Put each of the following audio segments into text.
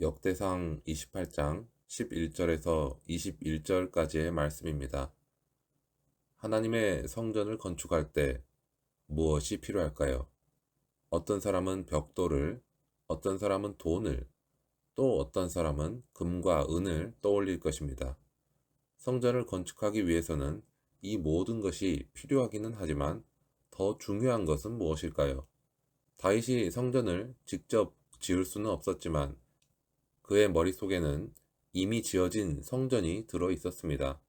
역대상 28장 11절에서 21절까지의 말씀입니다. 하나님의 성전을 건축할 때 무엇이 필요할까요? 어떤 사람은 벽돌을, 어떤 사람은 돈을, 또 어떤 사람은 금과 은을 떠올릴 것입니다. 성전을 건축하기 위해서는 이 모든 것이 필요하기는 하지만 더 중요한 것은 무엇일까요? 다윗이 성전을 직접 지을 수는 없었지만 그의 머릿속에는 이미 지어진 성전이 들어 있었습니다.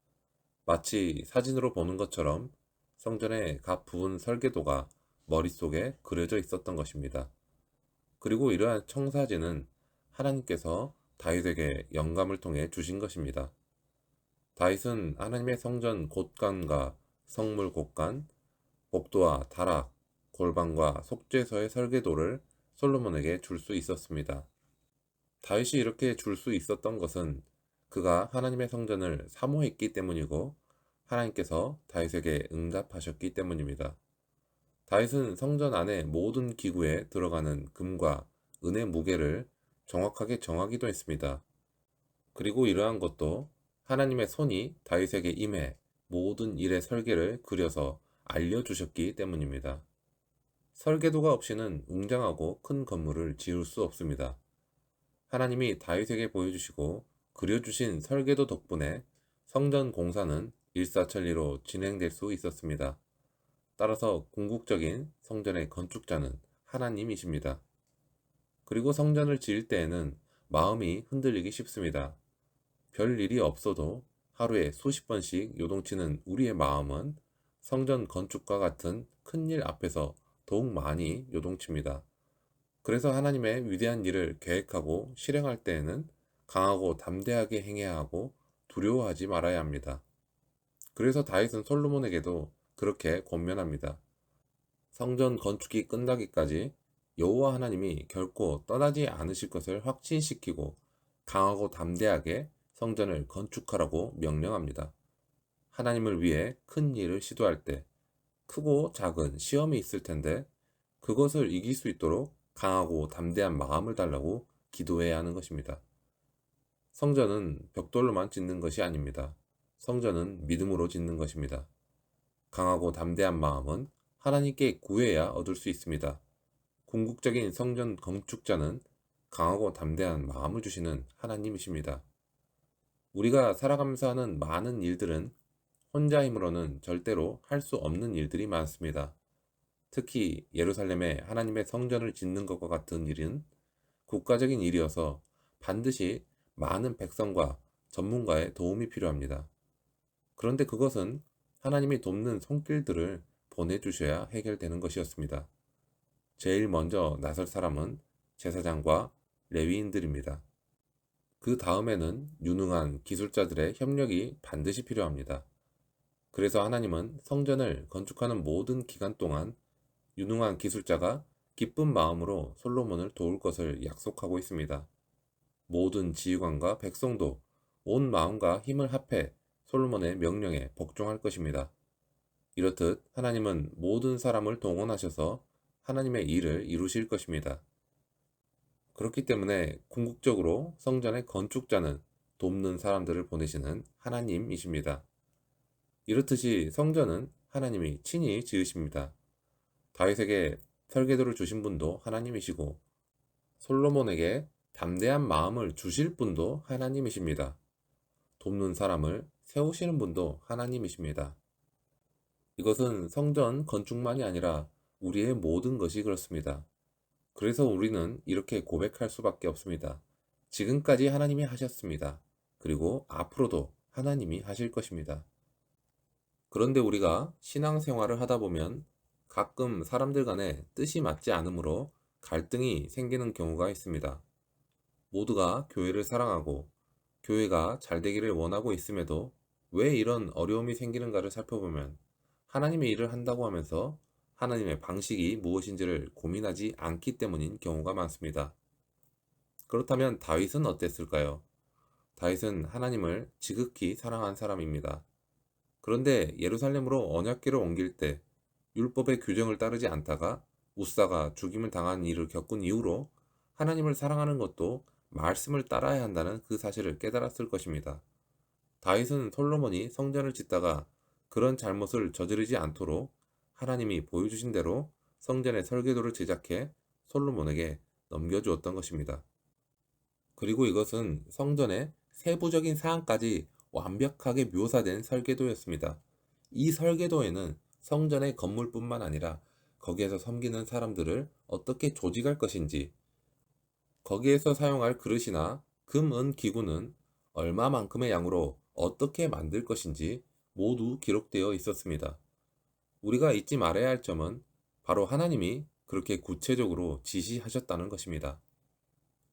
마치 사진으로 보는 것처럼 성전의 각 부분 설계도가 머릿속에 그려져 있었던 것입니다. 그리고 이러한 청사진은 하나님께서 다윗에게 영감을 통해 주신 것입니다. 다윗은 하나님의 성전 곳간과 성물 곳간, 복도와 다락, 골방과 속죄소의 설계도를 솔로몬에게 줄 수 있었습니다. 다윗이 이렇게 줄 수 있었던 것은 그가 하나님의 성전을 사모했기 때문이고 하나님께서 다윗에게 응답하셨기 때문입니다. 다윗은 성전 안의 모든 기구에 들어가는 금과 은의 무게를 정확하게 정하기도 했습니다. 그리고 이러한 것도 하나님의 손이 다윗에게 임해 모든 일의 설계를 그려서 알려주셨기 때문입니다. 설계도가 없이는 웅장하고 큰 건물을 지을 수 없습니다. 하나님이 다윗에게 보여주시고 그려주신 설계도 덕분에 성전 공사는 일사천리로 진행될 수 있었습니다. 따라서 궁극적인 성전의 건축자는 하나님이십니다. 그리고 성전을 지을 때에는 마음이 흔들리기 쉽습니다. 별 일이 없어도 하루에 수십 번씩 요동치는 우리의 마음은 성전 건축과 같은 큰일 앞에서 더욱 많이 요동칩니다. 그래서 하나님의 위대한 일을 계획하고 실행할 때에는 강하고 담대하게 행해야 하고 두려워하지 말아야 합니다. 그래서 다윗은 솔로몬에게도 그렇게 권면합니다. 성전 건축이 끝나기까지 여호와 하나님이 결코 떠나지 않으실 것을 확신시키고 강하고 담대하게 성전을 건축하라고 명령합니다. 하나님을 위해 큰 일을 시도할 때 크고 작은 시험이 있을 텐데 그것을 이길 수 있도록 강하고 담대한 마음을 달라고 기도해야 하는 것입니다. 성전은 벽돌로만 짓는 것이 아닙니다. 성전은 믿음으로 짓는 것입니다. 강하고 담대한 마음은 하나님께 구해야 얻을 수 있습니다. 궁극적인 성전 건축자는 강하고 담대한 마음을 주시는 하나님이십니다. 우리가 살아가면서 하는 많은 일들은 혼자 힘으로는 절대로 할 수 없는 일들이 많습니다. 특히 예루살렘에 하나님의 성전을 짓는 것과 같은 일은 국가적인 일이어서 반드시 많은 백성과 전문가의 도움이 필요합니다. 그런데 그것은 하나님이 돕는 손길들을 보내주셔야 해결되는 것이었습니다. 제일 먼저 나설 사람은 제사장과 레위인들입니다. 그 다음에는 유능한 기술자들의 협력이 반드시 필요합니다. 그래서 하나님은 성전을 건축하는 모든 기간 동안 유능한 기술자가 기쁜 마음으로 솔로몬을 도울 것을 약속하고 있습니다. 모든 지휘관과 백성도 온 마음과 힘을 합해 솔로몬의 명령에 복종할 것입니다. 이렇듯 하나님은 모든 사람을 동원하셔서 하나님의 일을 이루실 것입니다. 그렇기 때문에 궁극적으로 성전의 건축자는 돕는 사람들을 보내시는 하나님이십니다. 이렇듯이 성전은 하나님이 친히 지으십니다. 다윗에게 설계도를 주신 분도 하나님이시고 솔로몬에게 담대한 마음을 주실 분도 하나님이십니다. 돕는 사람을 세우시는 분도 하나님이십니다. 이것은 성전 건축만이 아니라 우리의 모든 것이 그렇습니다. 그래서 우리는 이렇게 고백할 수밖에 없습니다. 지금까지 하나님이 하셨습니다. 그리고 앞으로도 하나님이 하실 것입니다. 그런데 우리가 신앙생활을 하다 보면 가끔 사람들 간에 뜻이 맞지 않으므로 갈등이 생기는 경우가 있습니다. 모두가 교회를 사랑하고 교회가 잘 되기를 원하고 있음에도 왜 이런 어려움이 생기는가를 살펴보면 하나님의 일을 한다고 하면서 하나님의 방식이 무엇인지를 고민하지 않기 때문인 경우가 많습니다. 그렇다면 다윗은 어땠을까요? 다윗은 하나님을 지극히 사랑한 사람입니다. 그런데 예루살렘으로 언약궤를 옮길 때 율법의 규정을 따르지 않다가 우사가 죽임을 당한 일을 겪은 이후로 하나님을 사랑하는 것도 말씀을 따라야 한다는 그 사실을 깨달았을 것입니다. 다윗은 솔로몬이 성전을 짓다가 그런 잘못을 저지르지 않도록 하나님이 보여주신 대로 성전의 설계도를 제작해 솔로몬에게 넘겨주었던 것입니다. 그리고 이것은 성전의 세부적인 사항까지 완벽하게 묘사된 설계도였습니다. 이 설계도에는 성전의 건물뿐만 아니라 거기에서 섬기는 사람들을 어떻게 조직할 것인지, 거기에서 사용할 그릇이나 금, 은 기구는 얼마만큼의 양으로 어떻게 만들 것인지 모두 기록되어 있었습니다. 우리가 잊지 말아야 할 점은 바로 하나님이 그렇게 구체적으로 지시하셨다는 것입니다.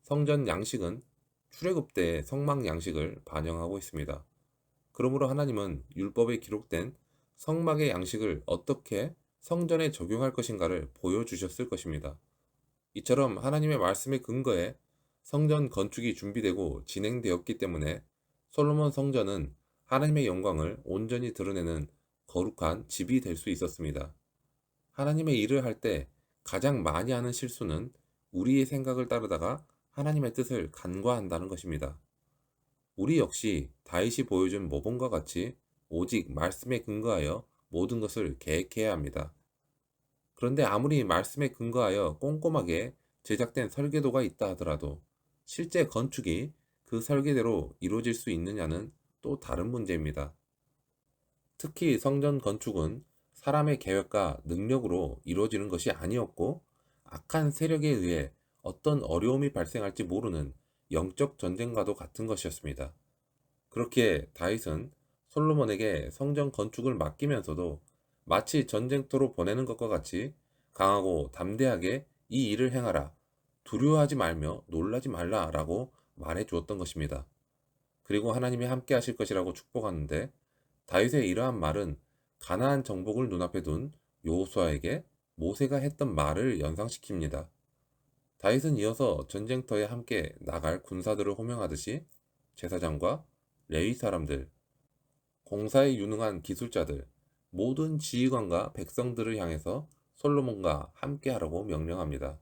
성전 양식은 출애굽 때의 성막 양식을 반영하고 있습니다. 그러므로 하나님은 율법에 기록된 성막의 양식을 어떻게 성전에 적용할 것인가를 보여주셨을 것입니다. 이처럼 하나님의 말씀에 근거해 성전 건축이 준비되고 진행되었기 때문에 솔로몬 성전은 하나님의 영광을 온전히 드러내는 거룩한 집이 될 수 있었습니다. 하나님의 일을 할 때 가장 많이 하는 실수는 우리의 생각을 따르다가 하나님의 뜻을 간과한다는 것입니다. 우리 역시 다윗이 보여준 모범과 같이 오직 말씀에 근거하여 모든 것을 계획해야 합니다. 그런데 아무리 말씀에 근거하여 꼼꼼하게 제작된 설계도가 있다 하더라도 실제 건축이 그 설계대로 이루어질 수 있느냐는 또 다른 문제입니다. 특히 성전 건축은 사람의 계획과 능력으로 이루어지는 것이 아니었고 악한 세력에 의해 어떤 어려움이 발생할지 모르는 영적 전쟁과도 같은 것이었습니다. 그렇기에 다윗은 솔로몬에게 성전 건축을 맡기면서도 마치 전쟁터로 보내는 것과 같이 강하고 담대하게 이 일을 행하라, 두려워하지 말며 놀라지 말라 라고 말해 주었던 것입니다. 그리고 하나님이 함께 하실 것이라고 축복하는데 다윗의 이러한 말은 가나안 정복을 눈앞에 둔 여호수아에게 모세가 했던 말을 연상시킵니다. 다윗은 이어서 전쟁터에 함께 나갈 군사들을 호명하듯이 제사장과 레위 사람들, 공사에 유능한 기술자들, 모든 지휘관과 백성들을 향해서 솔로몬과 함께 하라고 명령합니다.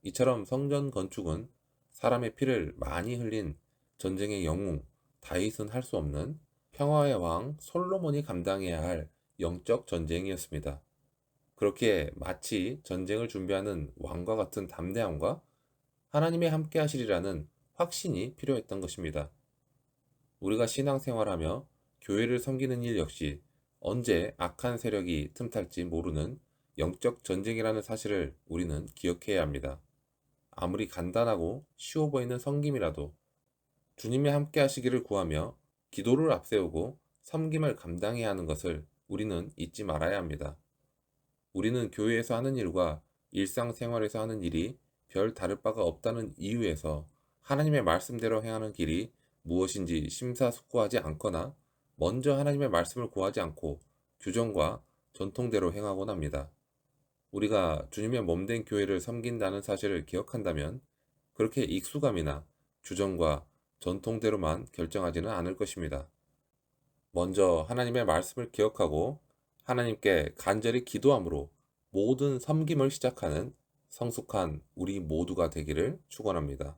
이처럼 성전 건축은 사람의 피를 많이 흘린 전쟁의 영웅 다윗은 할 수 없는 평화의 왕 솔로몬이 감당해야 할 영적 전쟁이었습니다. 그렇게 마치 전쟁을 준비하는 왕과 같은 담대함과 하나님의 함께 하시리라는 확신이 필요했던 것입니다. 우리가 신앙생활하며 교회를 섬기는 일 역시 언제 악한 세력이 틈탈지 모르는 영적 전쟁이라는 사실을 우리는 기억해야 합니다. 아무리 간단하고 쉬워 보이는 섬김이라도 주님이 함께 하시기를 구하며 기도를 앞세우고 섬김을 감당해야 하는 것을 우리는 잊지 말아야 합니다. 우리는 교회에서 하는 일과 일상생활에서 하는 일이 별 다를 바가 없다는 이유에서 하나님의 말씀대로 행하는 길이 무엇인지 심사숙고하지 않거나 먼저 하나님의 말씀을 구하지 않고 규정과 전통대로 행하곤 합니다. 우리가 주님의 몸된 교회를 섬긴다는 사실을 기억한다면 그렇게 익숙함이나 규정과 전통대로만 결정하지는 않을 것입니다. 먼저 하나님의 말씀을 기억하고 하나님께 간절히 기도함으로 모든 섬김을 시작하는 성숙한 우리 모두가 되기를 축원합니다.